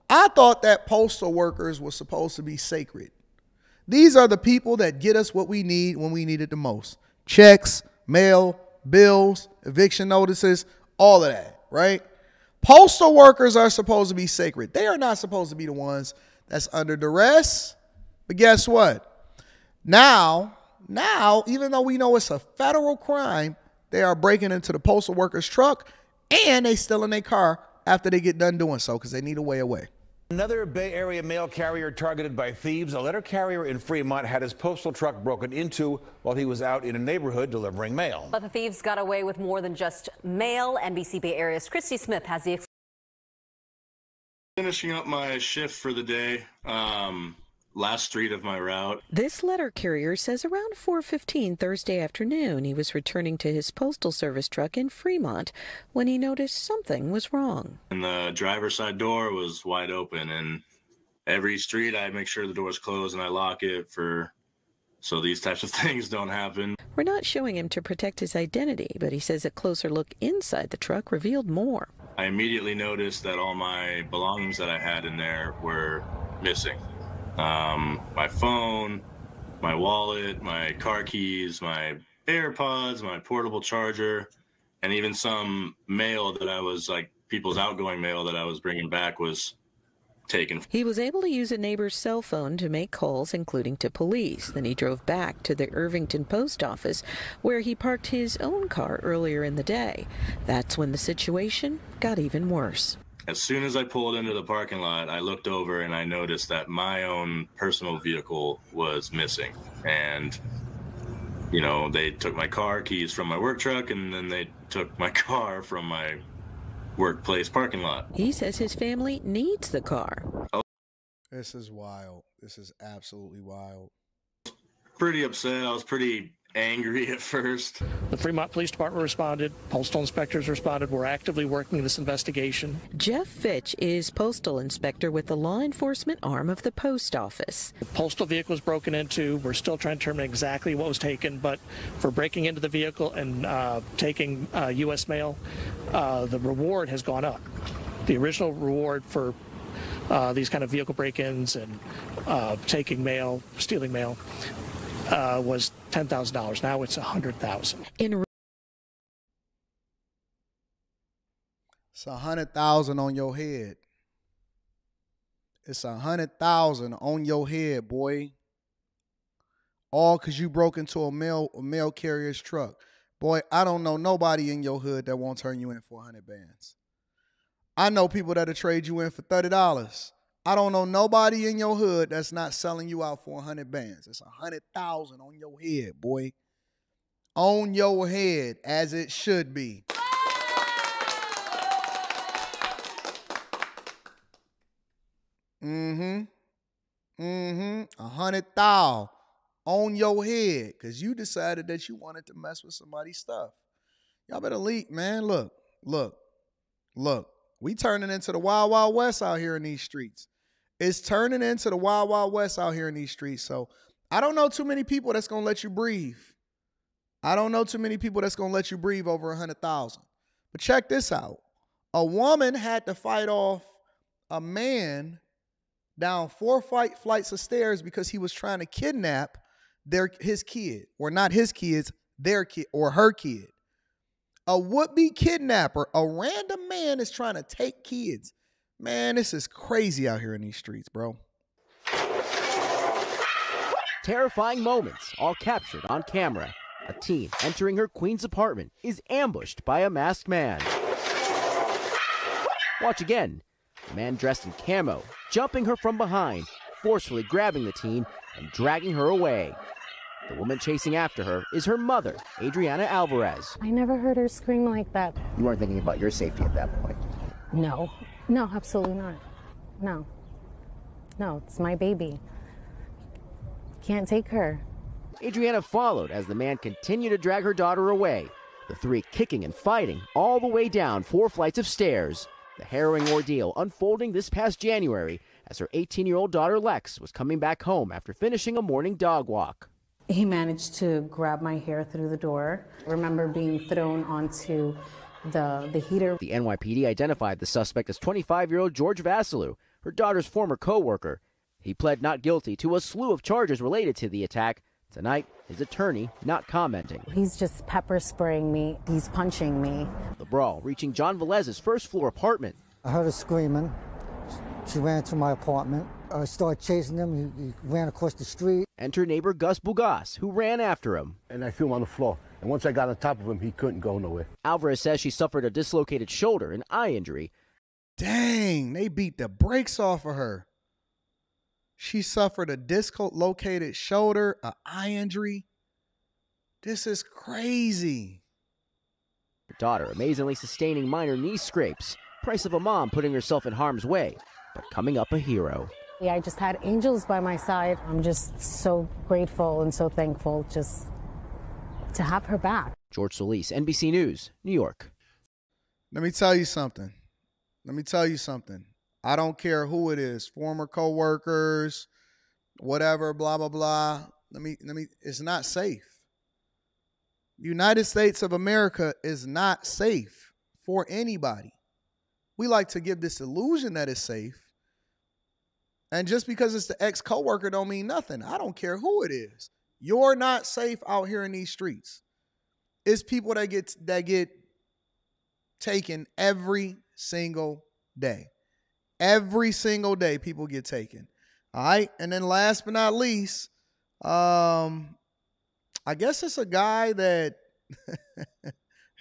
I thought that postal workers were supposed to be sacred. These are the people that get us what we need when we need it the most. Checks, mail, bills, eviction notices, all of that, right? Postal workers are supposed to be sacred. They are not supposed to be the ones that's under duress. But guess what? Now, even though we know it's a federal crime, they are breaking into the postal workers' truck and they stealing their car after they get done doing so because they need a way away. Another Bay Area mail carrier targeted by thieves. A letter carrier in Fremont had his postal truck broken into while he was out in a neighborhood delivering mail. But the thieves got away with more than just mail. NBC Bay Area's Christy Smith has the finishing up my shift for the day. Last street of my route. This letter carrier says around 4:15 Thursday afternoon, he was returning to his postal service truck in Fremont when he noticed something was wrong. And the driver's side door was wide open, and every street I make sure the door's closed and I lock it so these types of things don't happen. We're not showing him to protect his identity, but he says a closer look inside the truck revealed more. I immediately noticed that all my belongings that I had in there were missing. My phone, my wallet, my car keys, my AirPods, my portable charger, and even some mail that I was people's outgoing mail that I was bringing back was taken. He was able to use a neighbor's cell phone to make calls, including to police. Then he drove back to the Irvington post office, where he parked his own car earlier in the day. That's when the situation got even worse. As soon as I pulled into the parking lot, I looked over and I noticed that my own personal vehicle was missing. And, they took my car keys from my work truck, and then they took my car from my workplace parking lot. He says his family needs the car. This is wild. This is absolutely wild. Pretty upset. I was pretty angry at first. The Fremont Police Department responded. Postal inspectors responded. We're actively working this investigation. Jeff Fitch is postal inspector with the law enforcement arm of the post office. The postal vehicle was broken into. We're still trying to determine exactly what was taken, but for breaking into the vehicle and taking U.S. mail, the reward has gone up. The original reward for these kind of vehicle break-ins and taking mail, stealing mail, was $10,000. Now it's $100,000. It's $100,000 on your head. It's $100,000 on your head, boy. All because you broke into a mail carrier's truck. Boy, I don't know nobody in your hood that won't turn you in for 100 bands. I know people that'll trade you in for $30. I don't know nobody in your hood that's not selling you out for 100 bands. It's $100,000 on your head, boy. On your head, as it should be. $100,000 on your head because you decided that you wanted to mess with somebody's stuff. Y'all better leap, man. Look. We turning into the Wild Wild West out here in these streets. It's turning into the Wild Wild West out here in these streets. So I don't know too many people that's going to let you breathe. I don't know too many people that's going to let you breathe over 100,000. But check this out. A woman had to fight off a man down 4 flights of stairs because he was trying to kidnap his kid. Or not his kids, their kid or her kid. A would-be kidnapper, a random man is trying to take kids. Man, this is crazy out here in these streets, bro. Terrifying moments, all captured on camera. A teen entering her Queens apartment is ambushed by a masked man. Watch again. A man dressed in camo, jumping her from behind, forcefully grabbing the teen and dragging her away. The woman chasing after her is her mother, Adriana Alvarez. I never heard her scream like that. You weren't thinking about your safety at that point? No, absolutely not. No, it's my baby. Can't take her. Adriana followed as the man continued to drag her daughter away, the three kicking and fighting all the way down 4 flights of stairs. The harrowing ordeal unfolding this past January as her 18-year-old daughter Lex was coming back home after finishing a morning dog walk. He managed to grab my hair through the door. I remember being thrown onto the heater. The NYPD identified the suspect as 25-year-old George Vasilou. her daughter's former co-worker. He pled not guilty to a slew of charges related to the attack. Tonight, his attorney not commenting. He's just pepper spraying me. He's punching me. The brawl reaching John Velez's first-floor apartment. I heard her screaming. She ran to my apartment. I started chasing him. He ran across the street. Enter neighbor Gus Bugas, who ran after him. And I threw him on the floor. And once I got on top of him, he couldn't go nowhere. Alvarez says she suffered a dislocated shoulder and eye injury. Dang, they beat the brakes off of her. She suffered a dislocated shoulder, an eye injury. This is crazy. Her daughter amazingly sustaining minor knee scrapes. Price of a mom putting herself in harm's way, but coming up a hero. Yeah, I just had angels by my side. I'm just so grateful and so thankful just to have her back. George Solis, NBC News, New York. Let me tell you something. I don't care who it is, former co-workers, whatever, blah, blah, blah. It's not safe. United States of America is not safe for anybody. We like to give this illusion that it's safe. And just because it's the ex-coworker don't mean nothing. I don't care who it is. You're not safe out here in these streets. It's people that get taken every single day. Every single day people get taken. All right. And then last but not least, I guess it's a guy that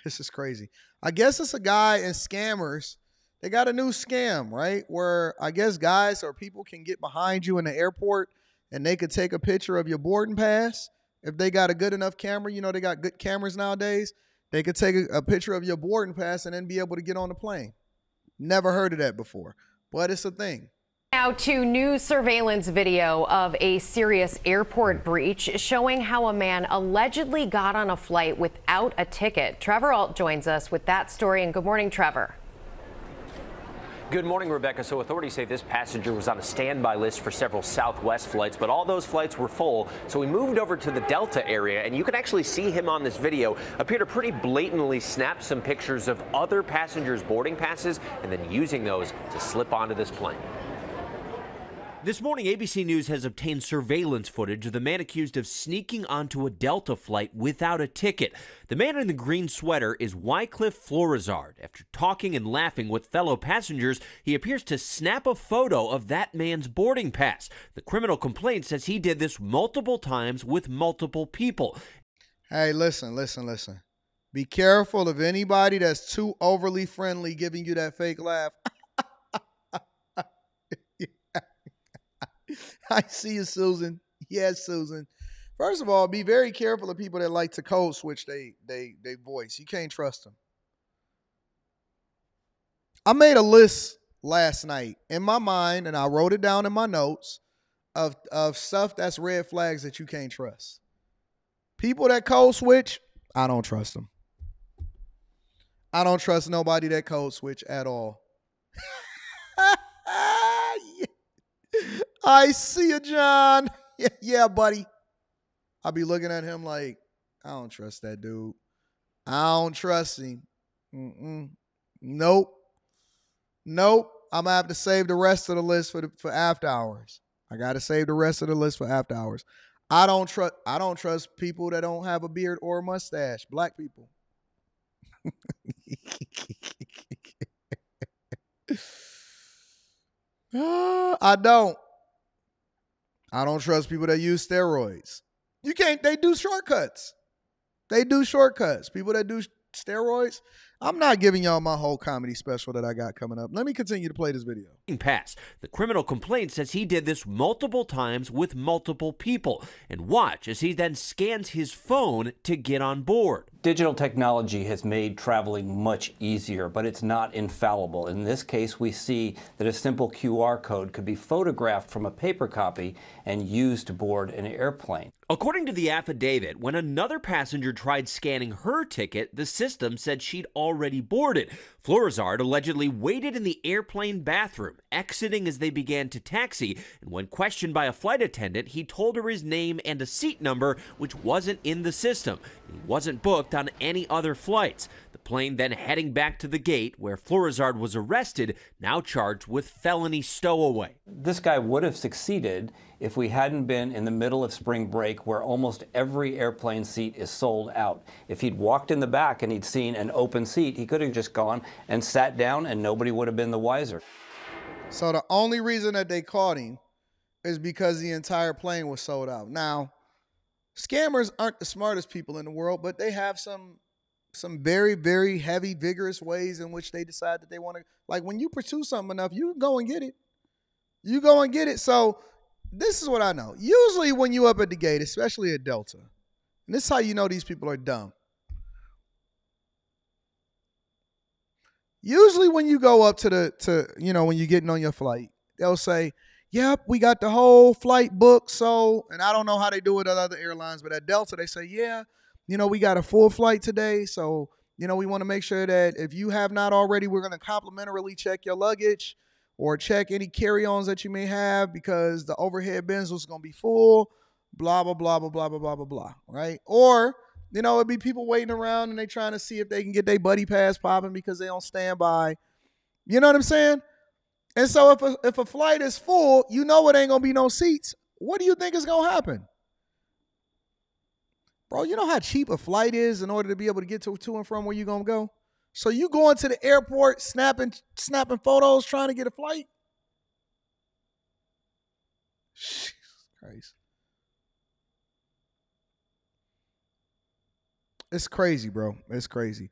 this is crazy. I guess it's a guy and scammers. They got a new scam, right? Where I guess guys or people can get behind you in the airport and they could take a picture of your boarding pass. If they got a good enough camera, you know, they got good cameras nowadays. They could take a picture of your boarding pass and then be able to get on the plane. Never heard of that before, but it's a thing. Now to new surveillance video of a serious airport breach showing how a man allegedly got on a flight without a ticket. Trevor Alt joins us with that story, and good morning, Trevor. Good morning, Rebecca. So authorities say this passenger was on a standby list for several Southwest flights, but all those flights were full. So we moved over to the Delta area, and you can actually see him on this video appear to pretty blatantly snap some pictures of other passengers' boarding passes and then using those to slip onto this plane. This morning, ABC News has obtained surveillance footage of the man accused of sneaking onto a Delta flight without a ticket. The man in the green sweater is Wycliffe Florizard. After talking and laughing with fellow passengers, he appears to snap a photo of that man's boarding pass. The criminal complaint says he did this multiple times with multiple people. Hey, listen. Be careful of anybody that's too overly friendly giving you that fake laugh. I see you, Susan. Yes, Susan. First of all, be very careful of people that like to code switch they voice. You can't trust them. I made a list last night in my mind, and I wrote it down in my notes of stuff that's red flags that you can't trust. People that code switch, I don't trust them. I don't trust nobody that code switch at all. I see you, John. Yeah, buddy. I'll be looking at him like, I don't trust that dude. I don't trust him. Nope. I'm going to have to save the rest of the list for after hours. I got to save the rest of the list for after hours. I don't trust people that don't have a beard or a mustache. Black people. I don't trust people that use steroids. They do shortcuts. People that do steroids. I'm not giving y'all my whole comedy special that I got coming up. Let me continue to play this video. Pass. The criminal complaint says he did this multiple times with multiple people. And watch as he then scans his phone to get on board. Digital technology has made traveling much easier, but it's not infallible. In this case, we see that a simple QR code could be photographed from a paper copy and used to board an airplane. According to the affidavit, when another passenger tried scanning her ticket, the system said she'd already boarded. Florizard allegedly waited in the airplane bathroom, exiting as they began to taxi, and when questioned by a flight attendant, he told her his name and a seat number, which wasn't in the system. He wasn't booked on any other flights. The plane then heading back to the gate, where Florizard was arrested, now charged with felony stowaway. This guy would have succeeded if we hadn't been in the middle of spring break where almost every airplane seat is sold out. If he'd walked in the back and he'd seen an open seat, he could have just gone and sat down and nobody would have been the wiser. So the only reason that they caught him is because the entire plane was sold out. Now, scammers aren't the smartest people in the world, but they have some very, very heavy, vigorous ways in which they decide that they want to. Like when you pursue something enough, you can go and get it. You go and get it. So this is what I know. Usually when you up at the gate, especially at Delta, and this is how you know these people are dumb. Usually when you go up to when you're getting on your flight, they'll say, yep, we got the whole flight booked. So, and I don't know how they do it at other airlines, but at Delta, they say, yeah, we got a full flight today. So, we want to make sure that if you have not already, we're going to complimentarily check your luggage or check any carry-ons that you may have because the overhead bins was going to be full, blah, blah, blah, blah, blah, blah, blah, blah, blah, right? Or, it'd be people waiting around and they trying to see if they can get their buddy pass popping because they on standby. You know what I'm saying? And so if a flight is full, it ain't going to be no seats. What do you think is going to happen? Bro, you know how cheap a flight is in order to be able to get to and from where you're going to go? So you going to the airport, snapping photos, trying to get a flight? Jesus Christ. It's crazy, bro. It's crazy.